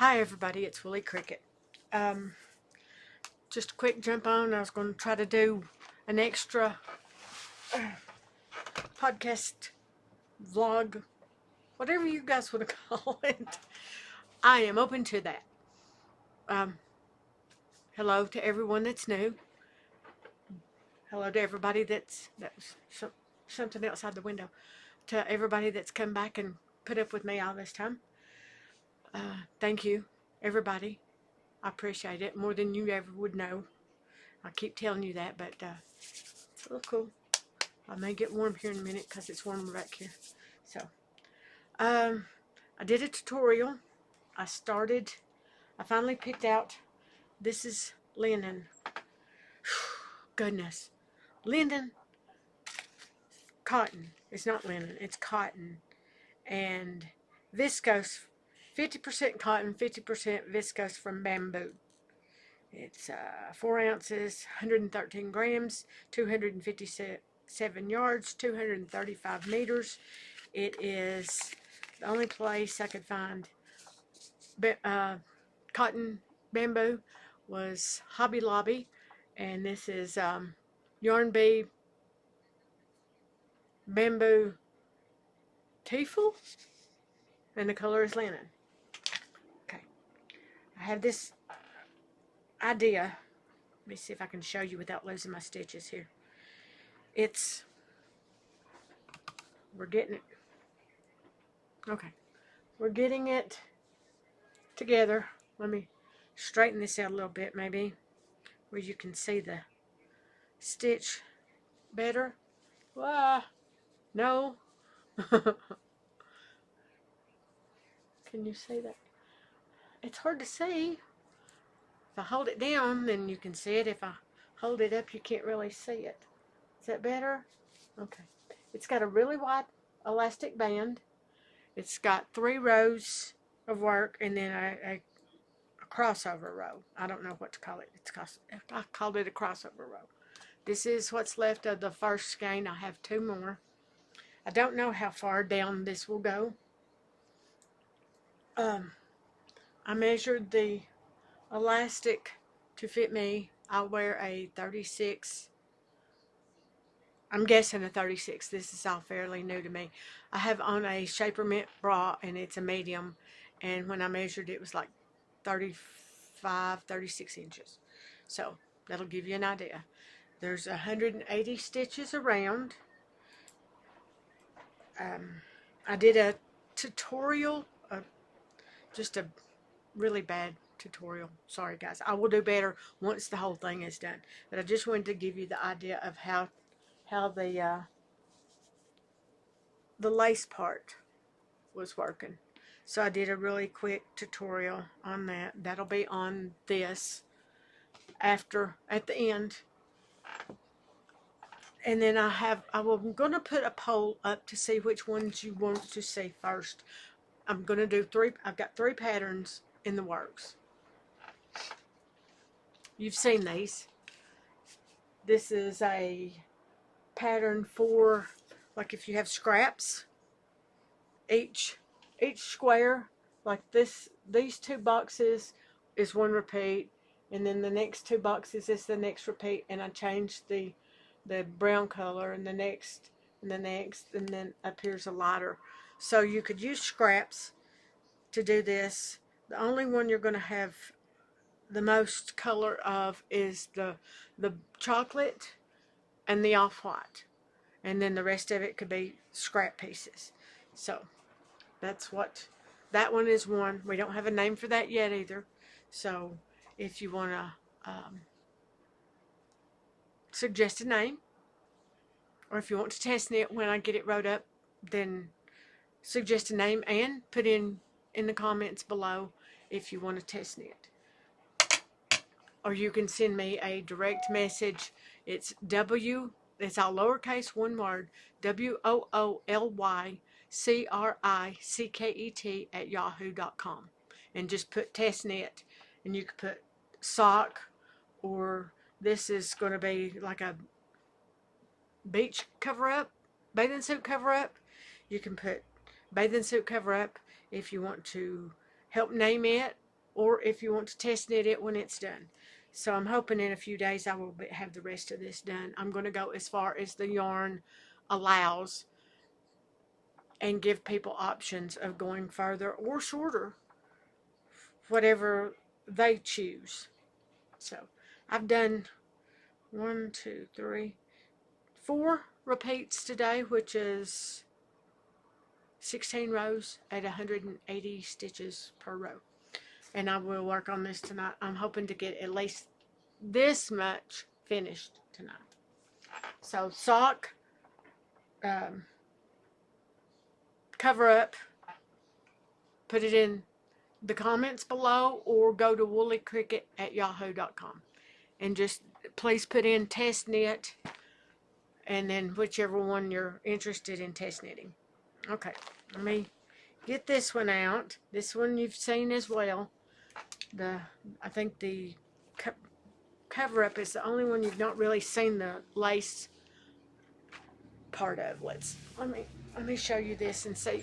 Hi everybody, it's Willie Cricket. Just a quick jump on. I was going to try to do an extra podcast vlog, whatever you guys want to call it. I am open to that. Hello to everyone that's new. Hello to everybody that's something outside the window. To everybody that's come back and put up with me all this time. Thank you, everybody. I appreciate it more than you ever would know. I keep telling you that, but it's a little cool. I may get warm here in a minute because it's warmer back here. So, I did a tutorial. I finally picked out, this is linen. Goodness. Linen, cotton. It's not linen, it's cotton. And viscose, 50% cotton, 50% viscose from bamboo. It's 4 ounces, 113 grams, 257 yards, 235 meters. It is the only place I could find cotton bamboo was Hobby Lobby, and this is Yarn Bee Bamboo Teefel, and the color is linen. Okay, I have this idea. Let me see if I can show you without losing my stitches here. We're getting it. Okay, we're getting it together. Let me straighten this out a little bit, maybe, where you can see the stitch better. No. Can you see that? It's hard to see. If I hold it down, then you can see it. If I hold it up, you can't really see it. Is that better? Okay. It's got a really wide elastic band. It's got 3 rows of work and then a crossover row. I don't know what to call it. I called it a crossover row. This is what's left of the first skein. I have 2 more. I don't know how far down this will go. I measured the elastic to fit me. I wear a 36. I'm guessing a 36. This is all fairly new to me. I have on a Shaper Mint bra, and it's a medium. And when I measured, it was like 35, 36 inches. So that'll give you an idea. There's 180 stitches around. I did a tutorial, just a really bad tutorial. Sorry guys. I will do better once the whole thing is done. But I just wanted to give you the idea of how the lace part was working. So I did a really quick tutorial on that. That'll be on this at the end. And then I'm going to put a poll up to see which ones you want to see first. I'm going to do 3. I've got 3 patterns in the works. You've seen these. This is a pattern for, like, if you have scraps, each square, like these 2 boxes is 1 repeat, and then the next 2 boxes is the next repeat, and I changed the brown color, and the next, and then up here's a lighter. So you could use scraps to do this. The only one you're going to have the most color of is the chocolate and the off-white, and then the rest of it could be scrap pieces. So that's what that one is. One, we don't have a name for that yet either, so if you want to suggest a name, or if you want to test it when I get it wrote up, then suggest a name and put in the comments below if you want to test it. Or you can send me a direct message. It's it's all lowercase, one word, WOOLYCRICKET@yahoo.com, and just put testnet, and you can put sock, or this is going to be like a beach cover-up, bathing suit cover-up. You can put bathing suit cover-up. If you want to help name it, or if you want to test knit it when it's done. So I'm hoping in a few days I will have the rest of this done. I'm going to go as far as the yarn allows and give people options of going further or shorter, whatever they choose. So I've done 1, 2, 3, 4 repeats today, which is 16 rows at 180 stitches per row. And I will work on this tonight. I'm hoping to get at least this much finished tonight. So sock, cover up, put it in the comments below, or go to woollycricket@yahoo.com and just please put in test knit, and then whichever one you're interested in test knitting. Okay, let me get this one out. This one you've seen as well. I think the cover up is the only one you've not really seen the lace part of. Let me show you this and see.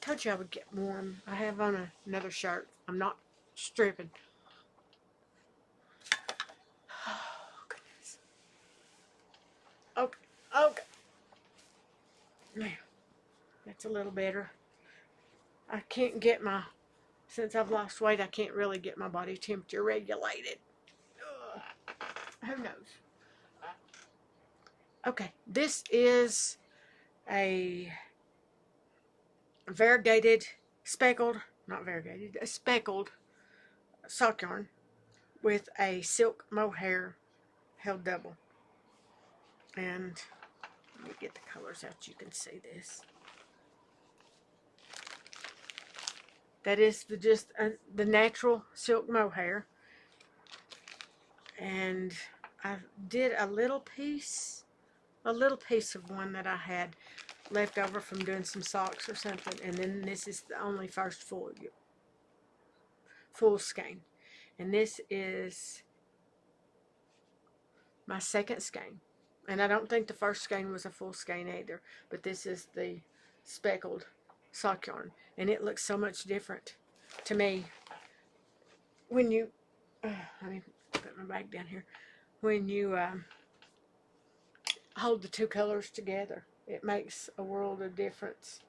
Told you I would get warm. I have on another shirt. I'm not stripping. Oh goodness. Okay. Now, that's a little better. I can't get since I've lost weight, I can't really get my body temperature regulated. Ugh. Who knows? Okay, this is a a speckled sock yarn with a silk mohair held double. And let me get the colors out, you can see this. That is the natural silk mohair. And I did a little piece of one that I had left over from doing some socks or something, and then this is the only first full skein, and this is my second skein, and I don't think the first skein was a full skein either, but this is the speckled sock yarn, and it looks so much different to me when you let me put my bag down here. When you hold the two colors together, it makes a world of difference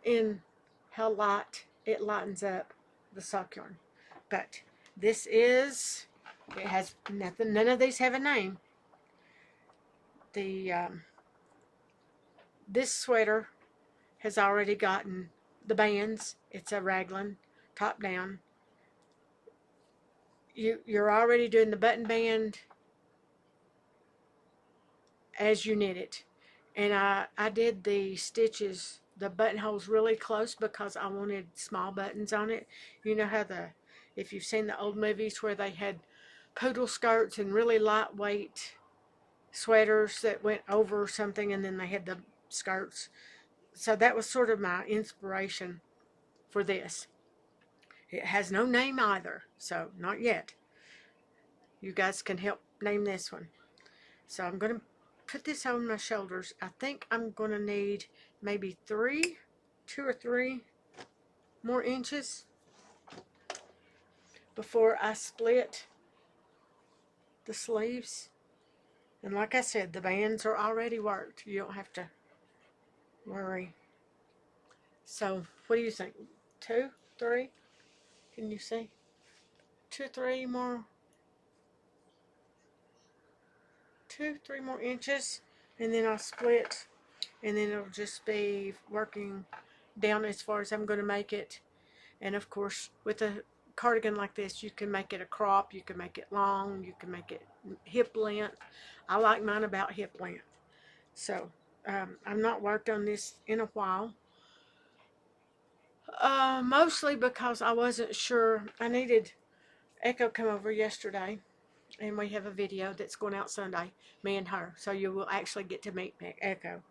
in how light it lightens up the sock yarn. But this is, it has nothing, none of these have a name. This sweater has already gotten the bands. It's a raglan top down. You're already doing the button band as you knit it. And I did the stitches, the buttonholes really close because I wanted small buttons on it. You know how if you've seen the old movies where they had poodle skirts and really lightweight sweaters that went over something, and then they had the skirts. So that was sort of my inspiration for this. It has no name either, so not yet. You guys can help name this one. So I'm going to put this on my shoulders. I think I'm going to need maybe 2 or 3 more inches before I split the sleeves. And like I said, the bands are already worked. You don't have to worry. So what do you think? 2, 3? Can you see? 2, 3 more. 2, 3 more inches, and then I'll split, and then it'll just be working down as far as I'm going to make it. And of course, with a cardigan like this, you can make it a crop, you can make it long, you can make it hip length. I like mine about hip length. So I've not worked on this in a while, mostly because I wasn't sure. I needed Echo come over yesterday, and we have a video that's going out Sunday, me and her, so you will actually get to meet Echo.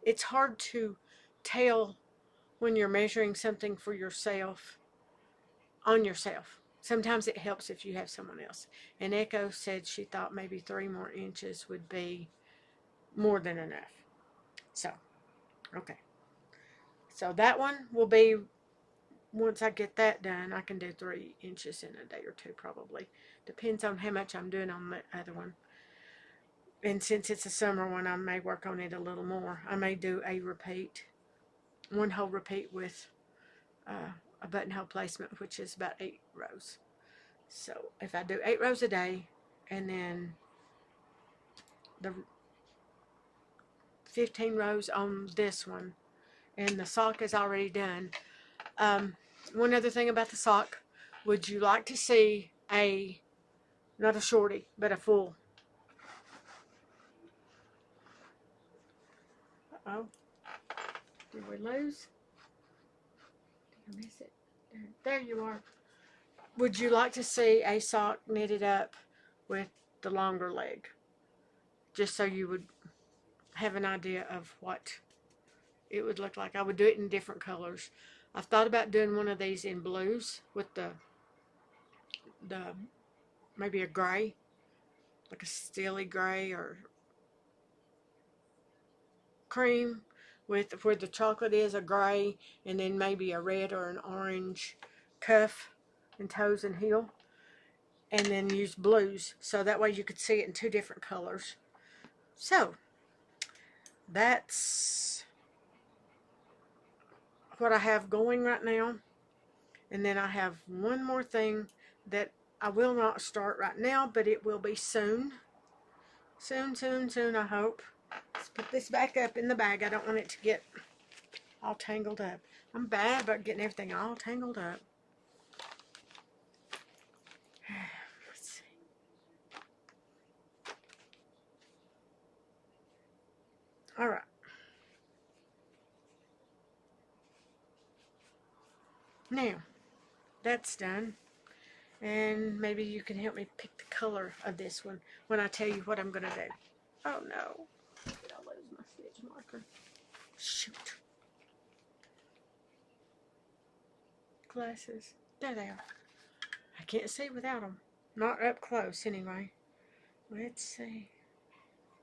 It's hard to tell when you're measuring something for yourself, on yourself. Sometimes it helps if you have someone else. And Echo said she thought maybe 3 more inches would be more than enough. So, okay. So that one will be once I get that done, I can do 3 inches in a day or two probably. Depends on how much I'm doing on the other one. And since it's a summer one, I may work on it a little more. I may do a repeat, one whole repeat with a buttonhole placement, which is about 8 rows. So if I do 8 rows a day, and then the 15 rows on this one, and the sock is already done. One other thing about the sock, would you like to see not a shorty, but a full? Uh-oh. Did we lose? Did I miss it? There you are. Would you like to see a sock knitted up with the longer leg? Just so you would have an idea of what it would look like. I would do it in different colors. I've thought about doing one of these in blues with the maybe a gray, like a steely gray or cream, with where the chocolate is a gray, and then maybe a red or an orange cuff and toes and heel, and then use blues so that way you could see it in 2 different colors. So that's what I have going right now. And then I have one more thing that I will not start right now, but it will be soon. Soon, soon, soon, I hope. Let's put this back up in the bag. I don't want it to get all tangled up. I'm bad about getting everything all tangled up. Let's see. All right. Now, that's done. And maybe you can help me pick the color of this one when I tell you what I'm going to do. Oh no. Did I lose my stitch marker? Shoot. Glasses. There they are. I can't see without them. Not up close anyway. Let's see.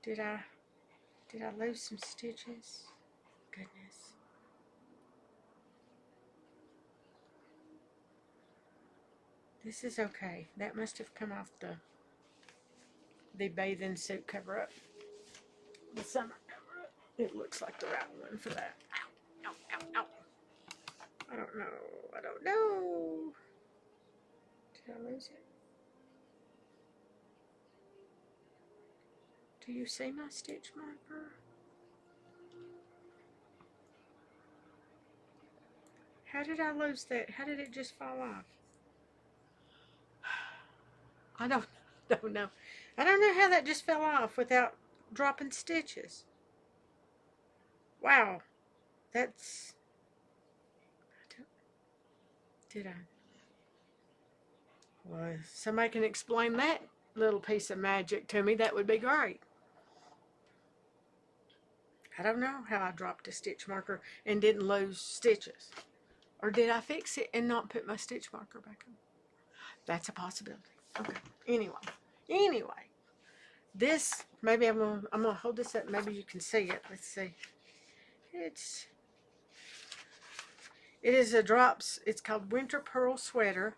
Did I lose some stitches? Goodness. This is okay. That must have come off the bathing suit cover up. The summer cover up. It looks like the right one for that. Ow, ow, ow, ow. I don't know. I don't know. Did I lose it? Do you see my stitch marker? How did I lose that? How did it just fall off? I don't know. I don't know how that just fell off without dropping stitches. Wow. That's... Did I? Well, if somebody can explain that little piece of magic to me, that would be great. I don't know how I dropped a stitch marker and didn't lose stitches. Or did I fix it and not put my stitch marker back on? That's a possibility. Okay. Anyway. This, maybe I'm gonna hold this up. Maybe you can see it. Let's see. It is a drops. It's called Winter Pearl Sweater.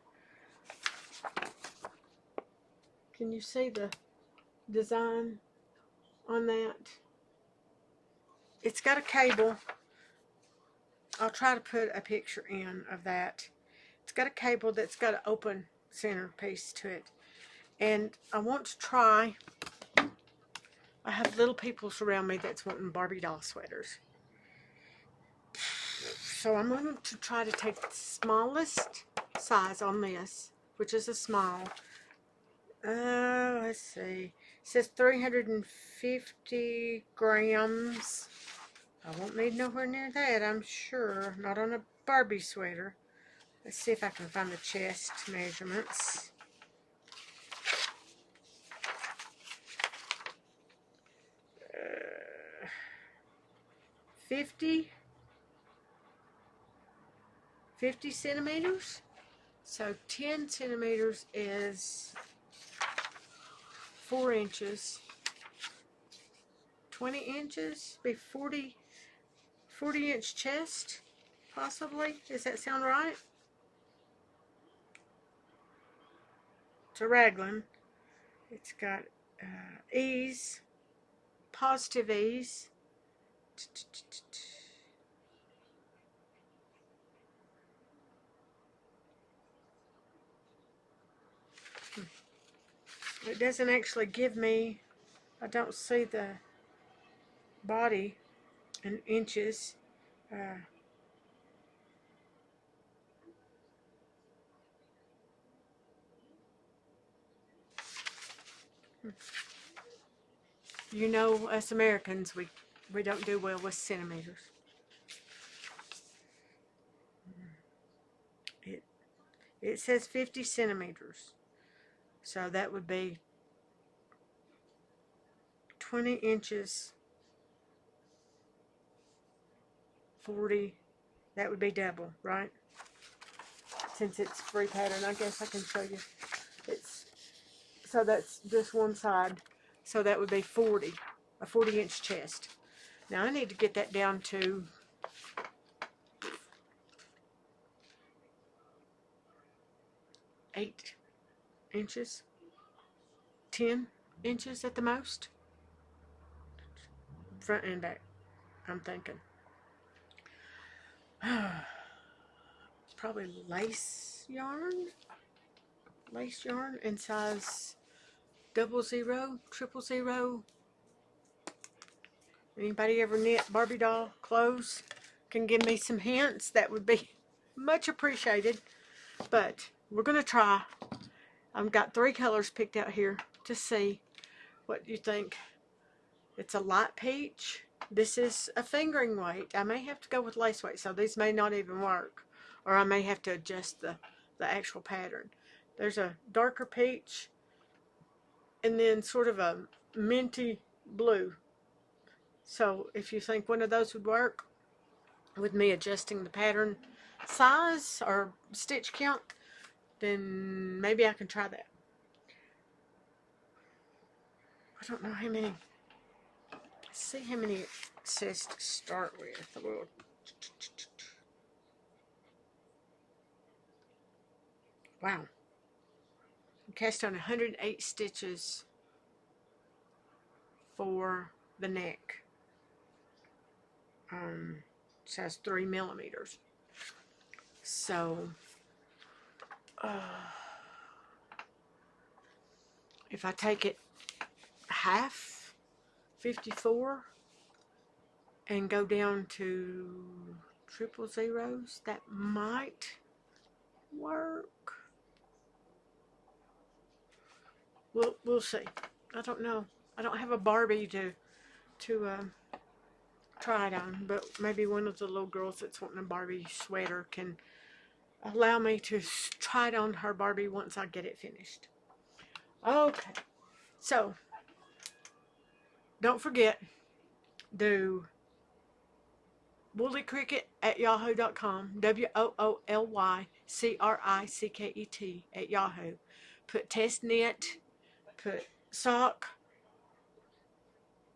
Can you see the design on that? It's got a cable. I'll try to put a picture in of that. It's got a cable that's got an open center piece to it. And I want to try, I have little people around me that's wanting Barbie doll sweaters. So I'm going to try to take the smallest size on this, which is a small. Let's see. It says 350 grams. I won't need nowhere near that, I'm sure. Not on a Barbie sweater. Let's see if I can find the chest measurements. 50 centimeters. So 10 centimeters is 4 inches. 20 inches be 40 inch chest, possibly. Does that sound right? It's a raglan. It's got ease, positive ease. It doesn't actually give me, I don't see the body in inches. You know, us Americans, we don't do well with centimeters. It says 50 centimeters. So that would be 20 inches, 40, that would be double, right? Since it's free pattern, I guess I can show you. So that's just one side. So that would be 40, a 40-inch chest. Now I need to get that down to 8 inches, 10 inches at the most. Front and back, I'm thinking. It's probably lace yarn in size 00, 000. Anybody ever knit Barbie doll clothes can give me some hints, that would be much appreciated. But we're going to try. I've got 3 colors picked out here to see what you think. It's a light peach. This is a fingering weight. I may have to go with lace weight, so these may not even work. Or I may have to adjust the actual pattern. There's a darker peach and then sort of a minty blue. So if you think one of those would work with me adjusting the pattern size or stitch count, then maybe I can try that. I don't know how many. Let's see how many it says to start with. Wow. Cast on 108 stitches for the neck. Says 3 millimeters. So if I take it half, 54, and go down to 000, that might work. We'll see. I don't know. I don't have a Barbie to try it on, but maybe one of the little girls that's wanting a Barbie sweater can allow me to try it on her Barbie once I get it finished. Okay, so don't forget, do woollycricket@yahoo.com, WOOLYCRICKET Put test knit, put sock,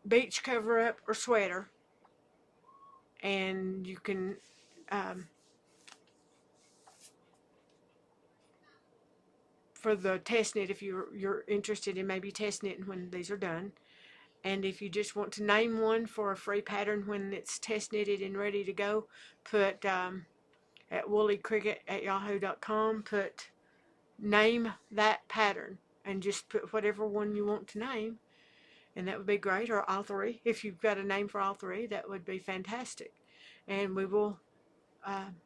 beach cover up, or sweater, and you can for the test knit, if you're interested in maybe test knitting when these are done. And if you just want to name one for a free pattern when it's test knitted and ready to go, put at woollycricket@yahoo.com, put name that pattern and just put whatever one you want to name, and that would be great. Or all three. If you've got a name for all three, that would be fantastic. And we will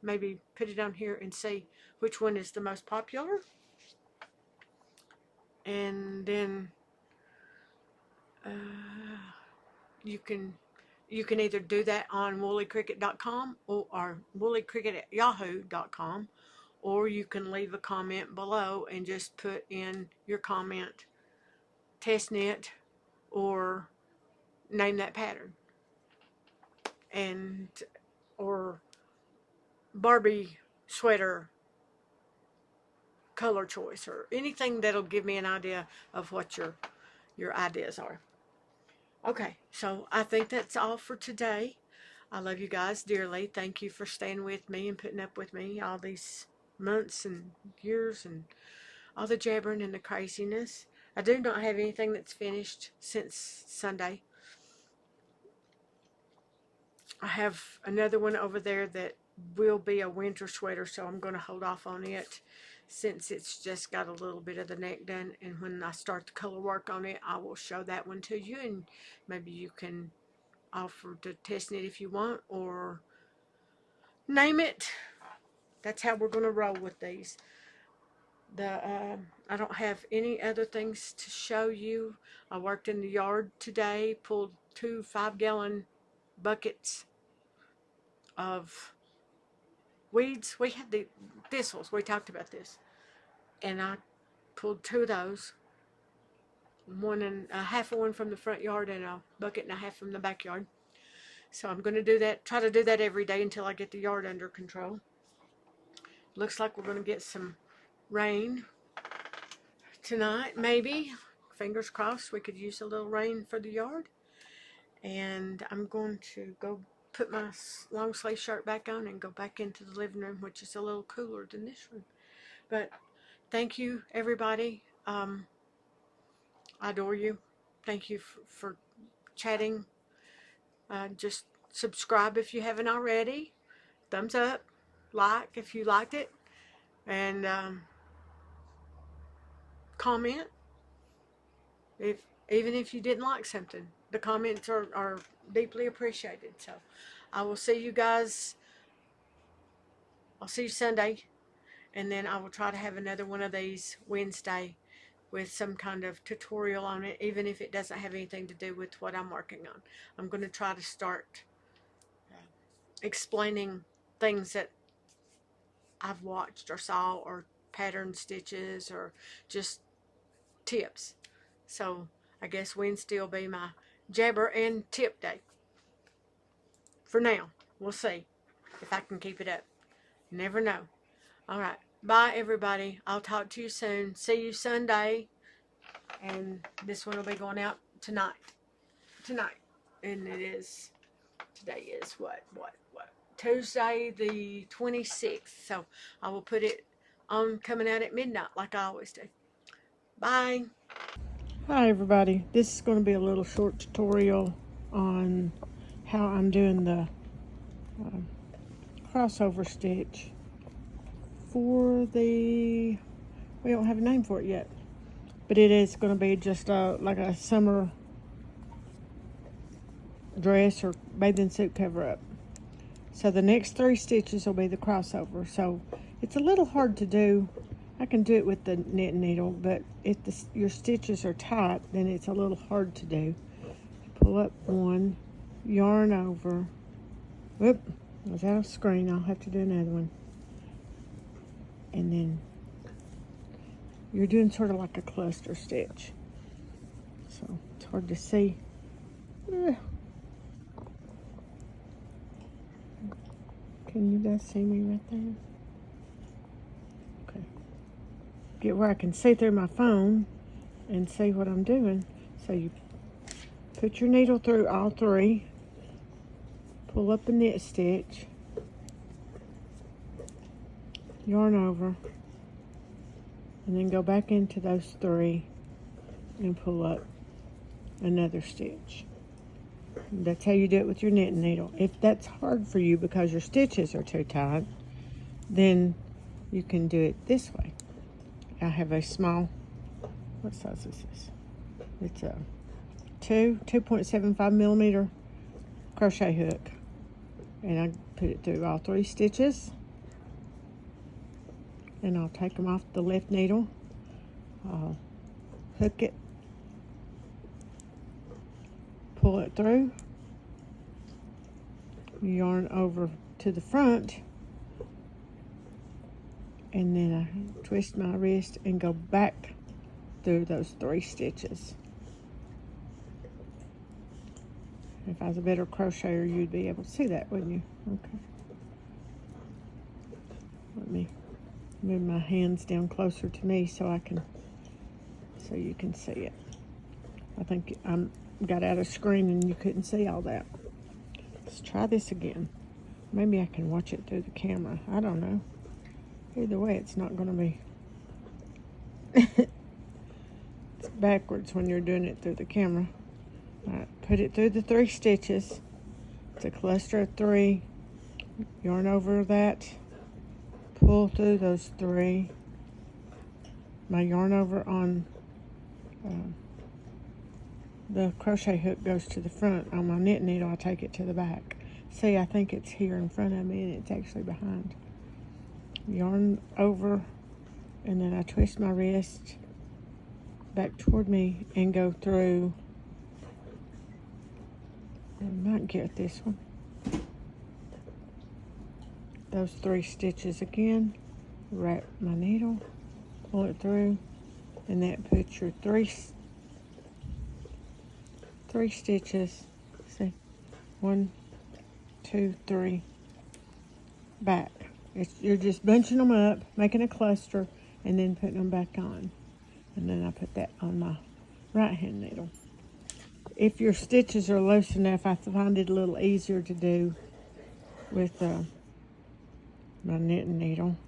maybe put it on here and see which one is the most popular. And then you can either do that on woollycricket.com or woollycricket@yahoo.com, or you can leave a comment below and just put in your comment test knit or name that pattern, and or Barbie sweater color choice, or anything that'll give me an idea of what your ideas are. Okay, so I think that's all for today. I love you guys dearly. Thank you for staying with me and putting up with me all these months and years, and all the jabbering and the craziness. I do not have anything that's finished since Sunday. I have another one over there that will be a winter sweater, so I'm going to hold off on it since it's just got a little bit of the neck done. And when I start the color work on it, I will show that one to you, and maybe you can offer to test it if you want, or name it. That's how we're going to roll with these. I don't have any other things to show you. I worked in the yard today, pulled 2 5-gallon buckets of weeds. We had the thistles. We talked about this. And I pulled 2 of those. One and a half of one from the front yard and a bucket and a half from the backyard. So I'm going to do that, try to do that every day until I get the yard under control. Looks like we're going to get some rain tonight, maybe. Fingers crossed, we could use a little rain for the yard. And I'm going to go put my long sleeve shirt back on and go back into the living room, which is a little cooler than this room. But thank you, everybody. I adore you. Thank you for chatting. Just subscribe if you haven't already. Thumbs up. Like if you liked it. And comment. Even if you didn't like something. The comments are deeply appreciated. So I will see you guys. I'll see you Sunday. And then I will try to have another one of these Wednesday with some kind of tutorial on it, even if it doesn't have anything to do with what I'm working on. I'm going to try to start explaining things that I've watched or saw, or pattern stitches, or just tips. So I guess Wednesday will be my jabber and tip day. For now, we'll see if I can keep it up. Never know. All right. Bye, everybody. I'll talk to you soon. See you Sunday. And this one will be going out tonight. And it is, today is what? Tuesday the 26th. So I will put it on coming out at midnight like I always do. Bye. Hi, everybody. This is going to be a little short tutorial on how I'm doing the crossover stitch for the, we don't have a name for it yet, but it is going to be just like a summer dress or bathing suit cover up. So the next 3 stitches will be the crossover. So it's a little hard to do. I can do it with the knitting needle, but if your stitches are tight, then it's a little hard to do. Pull up one, yarn over. Whoop, I was out of screen. I'll have to do another one. And then you're doing sort of like a cluster stitch. So it's hard to see. Can you guys see me right there? Okay. Get where I can see through my phone and see what I'm doing. So you put your needle through all 3, pull up a knit stitch, yarn over, and then go back into those 3 and pull up another stitch. That's how you do it with your knitting needle. If that's hard for you because your stitches are too tight, then you can do it this way. I have a small, what size is this? It's a 2.75 millimeter crochet hook, and I put it through all 3 stitches, and I'll take them off the left needle. I'll hook it, pull it through, yarn over to the front, and then I twist my wrist and go back through those 3 stitches. If I was a better crocheter, you'd be able to see that, wouldn't you? Okay. Let me move my hands down closer to me so you can see it. I think I got out of screen and you couldn't see all that. Let's try this again. Maybe I can watch it through the camera. I don't know. Either way, it's not going to be It's backwards when you're doing it through the camera. Alright, put it through the 3 stitches. It's a cluster of 3. Yarn over that. Pull through those 3. My yarn over on the crochet hook goes to the front. On my knit needle, I take it to the back. See, I think it's here in front of me and it's actually behind. Yarn over, and then I twist my wrist back toward me and go through. I might get this one. Those 3 stitches again. Wrap my needle, pull it through, and that puts your three stitches. See, 1, 2, 3 back. You're just bunching them up, making a cluster, and then putting them back on. And then I put that on my right hand needle. If your stitches are loose enough, I find it a little easier to do with my knitting needle.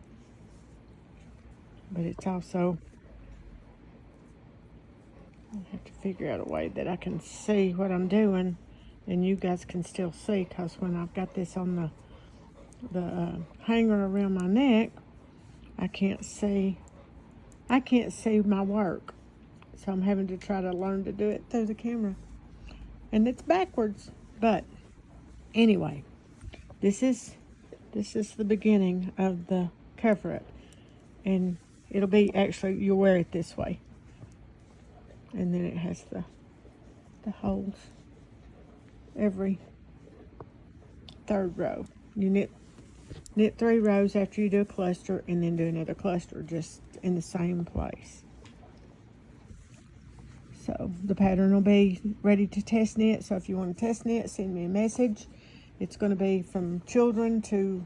But it's also, I have to figure out a way that I can see what I'm doing and you guys can still see, because when I've got this on the hanger around my neck, I can't see my work. So I'm having to try to learn to do it through the camera. And it's backwards. But anyway, this is the beginning of the cover-up. And it'll be, actually, you'll wear it this way. And then it has the holes every 3rd row. You knit 3 rows after you do a cluster, and then do another cluster just in the same place. So the pattern will be ready to test knit. So if you want to test knit, send me a message. It's going to be from children to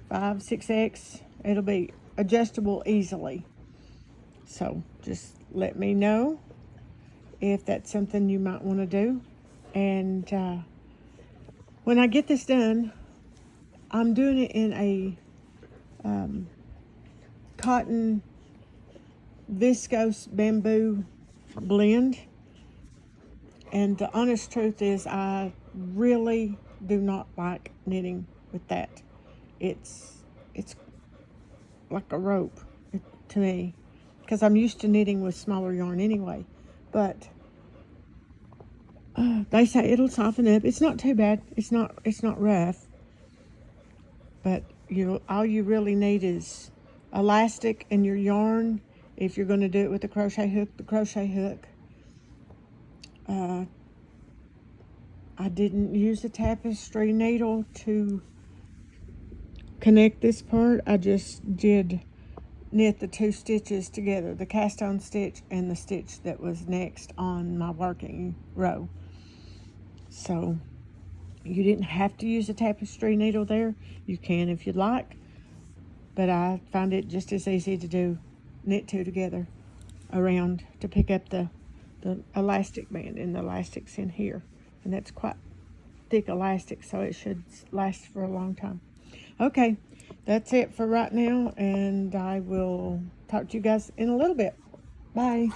5, 6X. It'll be adjustable easily. So just let me know if that's something you might want to do. And when I get this done, I'm doing it in a cotton viscose bamboo blend. And the honest truth is, I really do not like knitting with that. It's like a rope to me, because I'm used to knitting with smaller yarn anyway. But they say it'll soften up. It's not too bad. It's not rough. But all you really need is elastic and your yarn. If you're going to do it with the crochet hook. I didn't use a tapestry needle to connect this part. I just did knit the 2 stitches together, the cast on stitch and the stitch that was next on my working row. So you didn't have to use a tapestry needle there. You can if you'd like, but I find it just as easy to do knit 2 together around to pick up the elastic band, and the elastic's in here, and that's quite thick elastic, so it should last for a long time. Okay, that's it for right now, and I will talk to you guys in a little bit. Bye.